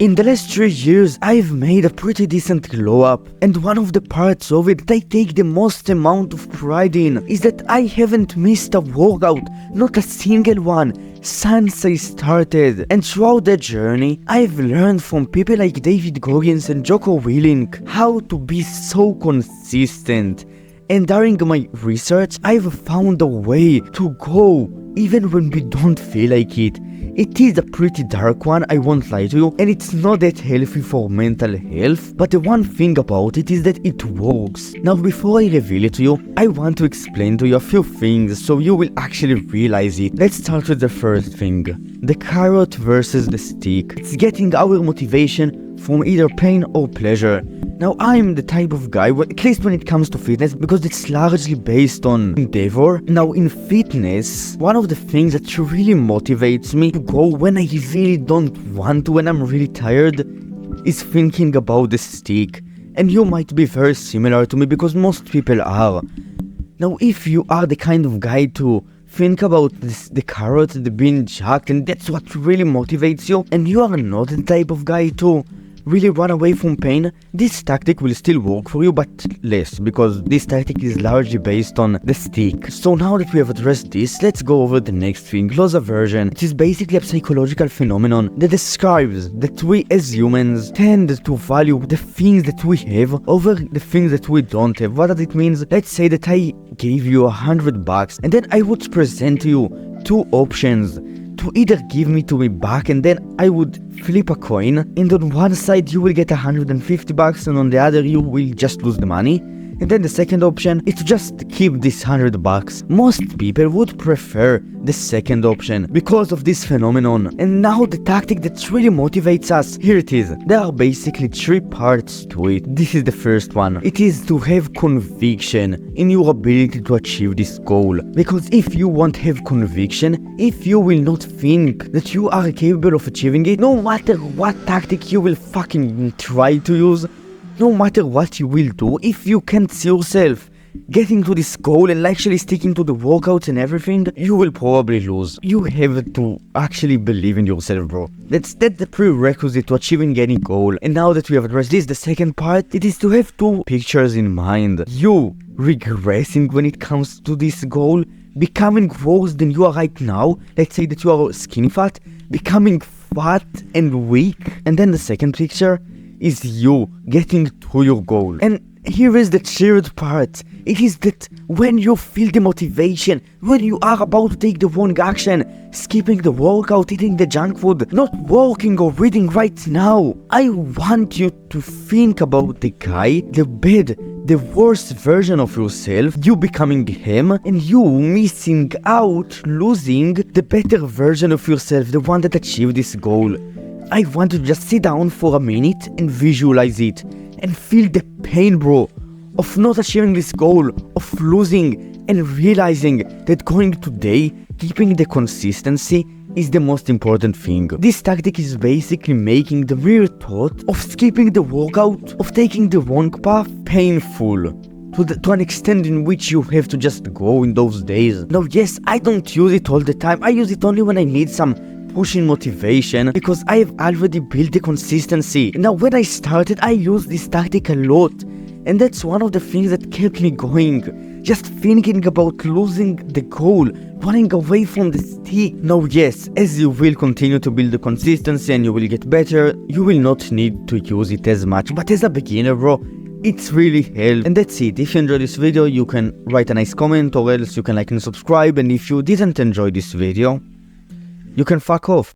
In the last 3 years, I've made a pretty decent glow up, and one of the parts of it that I take the most amount of pride in is that I haven't missed a workout, not a single one, since I started. And throughout that journey, I've learned from people like David Goggins and Jocko Willink how to be so consistent. And during my research, I've found a way to go even when we don't feel like it. It is a pretty dark one, I won't lie to you, and it's not that healthy for mental health, but the one thing about it is that it works. Now before I reveal it to you, I want to explain to you a few things so you will actually realize it. Let's start with the first thing. The carrot versus the stick. It's getting our motivation from either pain or pleasure. Now I'm the type of guy, at least when it comes to fitness, because it's largely based on endeavor. Now in fitness, one of the things that really motivates me to go when I really don't want to, when I'm really tired, is thinking about the stick. And you might be very similar to me because most people are. Now if you are the kind of guy to think about the carrot, the bean jacked, and that's what really motivates you, and you are not the type of guy to really run away from pain, this tactic will still work for you, but less, because this tactic is largely based on the stick. So now that we have addressed this, let's go over the next thing, loss aversion. It is basically a psychological phenomenon that describes that we as humans tend to value the things that we have over the things that we don't have. What does it mean? Let's say that I gave you $100 and then I would present to you 2 options to either give me back, and then I would flip a coin, and on one side you will get $150 and on the other you will just lose the money. And then the second option is to just keep this $100. Most people would prefer the second option because of this phenomenon. And now the tactic that really motivates us, here it is. There are basically 3 parts to it. This is the first one. It is to have conviction in your ability to achieve this goal. Because if you won't have conviction, if you will not think that you are capable of achieving it, no matter what tactic you will fucking try to use, no matter what you will do, if you can't see yourself getting to this goal and actually sticking to the workouts and everything, you will probably lose. You have to actually believe in yourself, bro. That's the prerequisite to achieving any goal. And now that we have addressed this, the second part, it is to have 2 pictures in mind. You regressing when it comes to this goal, becoming worse than you are right now. Let's say that you are skinny fat, becoming fat and weak. And then the second picture is you getting to your goal. And here is the third part. It is that when you feel the motivation, when you are about to take the wrong action, skipping the workout, eating the junk food, not working or reading right now, I want you to think about the guy, the bad, the worst version of yourself, you becoming him, and you missing out, losing the better version of yourself, the one that achieved this goal. I want to just sit down for a minute and visualize it and feel the pain, bro, of not achieving this goal, of losing, and realizing that going today, keeping the consistency is the most important thing. This tactic is basically making the mere thought of skipping the workout, of taking the wrong path, painful. To an extent in which you have to just go in those days. Now yes, I don't use it all the time, I use it only when I need some pushing motivation, because I have already built the consistency. Now when I started, I used this tactic a lot, and that's one of the things that kept me going. Just thinking about losing the goal, running away from the stick. Now yes, as you will continue to build the consistency and you will get better, you will not need to use it as much, but as a beginner, bro, it's really helped. And that's it. If you enjoyed this video, you can write a nice comment, or else you can like and subscribe, and if you didn't enjoy this video, you can fuck off.